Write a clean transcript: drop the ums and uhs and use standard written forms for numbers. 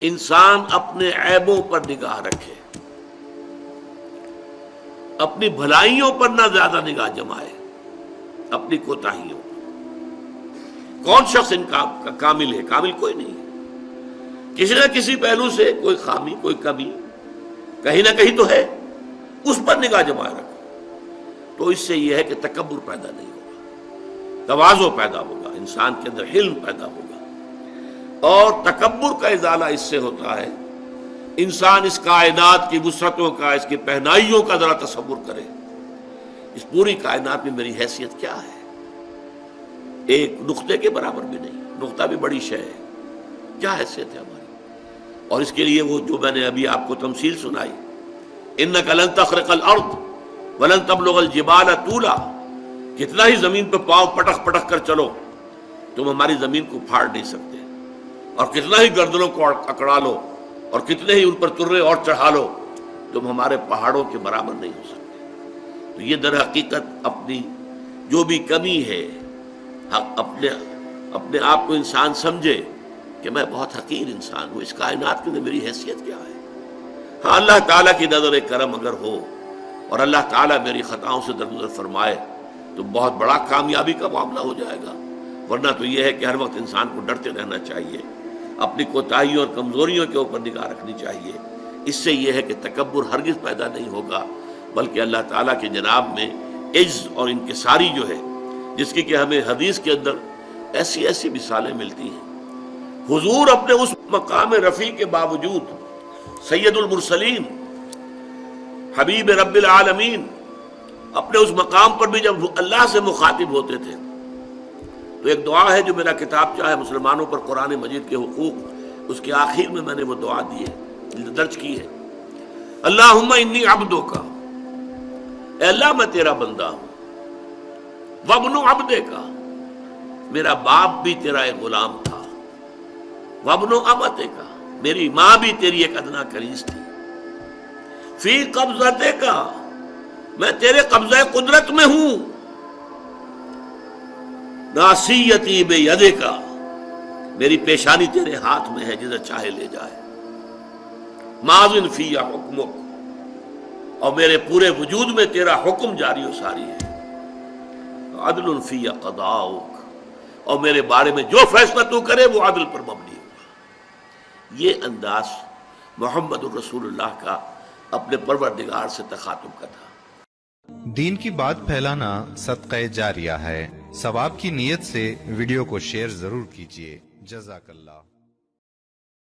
انسان اپنے عیبوں پر نگاہ رکھے، اپنی بھلائیوں پر نہ زیادہ نگاہ جمائے، اپنی کوتاہیوں پر۔ کون شخص ان کا کامل ہے؟ کامل کوئی نہیں ہے، کسی نہ کسی پہلو سے کوئی خامی، کوئی کمی کہیں نہ کہیں تو ہے، اس پر نگاہ جمائے رکھو تو اس سے یہ ہے کہ تکبر پیدا نہیں ہوگا، تواضع پیدا ہوگا، انسان کے اندر حلم پیدا ہوگا، اور تکبر کا ازالہ اس سے ہوتا ہے انسان اس کائنات کی وسعتوں کا، اس کی پہنائیوں کا ذرا تصور کرے۔ اس پوری کائنات میں میری حیثیت کیا ہے؟ ایک نقطے کے برابر بھی نہیں، نقطہ بھی بڑی شے ہے، کیا حیثیت ہے ہماری؟ اور اس کے لیے وہ جو میں نے ابھی آپ کو تمثیل سنائی، اِنَّكَ لَن تَخْرِقَ الْأَرْضَ وَلَن تَبْلُغَ الْجِبَالَ طُولًا، کتنا ہی زمین پہ پاؤں پٹخ پٹخ کر چلو تم ہماری زمین کو پھاڑ نہیں سکتے، اور کتنا ہی گردنوں کو اکڑا لو اور کتنے ہی ان پر ترے اور چڑھا لو تم ہمارے پہاڑوں کے برابر نہیں ہو سکتے۔ تو یہ در حقیقت اپنی جو بھی کمی ہے، اپنے آپ کو انسان سمجھے کہ میں بہت حقیر انسان ہوں، اس کائنات کے اندر میری حیثیت کیا ہے۔ ہاں، اللہ تعالیٰ کی نظر کرم اگر ہو اور اللہ تعالیٰ میری خطاؤں سے درگزر فرمائے تو بہت بڑا کامیابی کا معاملہ ہو جائے گا، ورنہ تو یہ ہے کہ ہر وقت انسان کو ڈرتے رہنا چاہیے، اپنی کوتاہیوں اور کمزوریوں کے اوپر نگاہ رکھنی چاہیے۔ اس سے یہ ہے کہ تکبر ہرگز پیدا نہیں ہوگا، بلکہ اللہ تعالیٰ کے جناب میں عجز اور انکساری جو ہے، جس کی کہ ہمیں حدیث کے اندر ایسی ایسی مثالیں ملتی ہیں۔ حضور اپنے اس مقام رفیع کے باوجود، سید المرسلین، حبیب رب العالمین، اپنے اس مقام پر بھی جب اللہ سے مخاطب ہوتے تھے تو ایک دعا ہے جو میرا کتاب چاہے مسلمانوں پر قرآن مجید کے حقوق، اس کے آخر میں نے وہ دعا دی ہے، درج کی ہے، اللہم انی عبدک، اے اللہ میں تیرا بندہ ہوں، وابن عبدک، میرا باپ بھی تیرا ایک غلام تھا، وابن امتک، میری ماں بھی تیری ایک ادنا کنیز تھی، فی قبضتک، میں تیرے قبضہ قدرت میں ہوں، ناصیتی بیدک، میری پیشانی تیرے ہاتھ میں ہے، جدھر چاہے لے جائے، ماضٍ فی حکمک، اور میرے پورے وجود میں تیرا حکم جاری و ساری ہے، عدل فی قضاؤک، اور میرے بارے میں جو فیصلہ تو کرے وہ عدل پر مبنی ہوگا۔ یہ انداز محمد الرسول اللہ کا اپنے پروردگار سے تخاطب کا تھا۔ دین کی بات پھیلانا صدقہ جاریہ ہے، ثواب کی نیت سے ویڈیو کو شیئر ضرور کیجیے۔ جزاک اللہ۔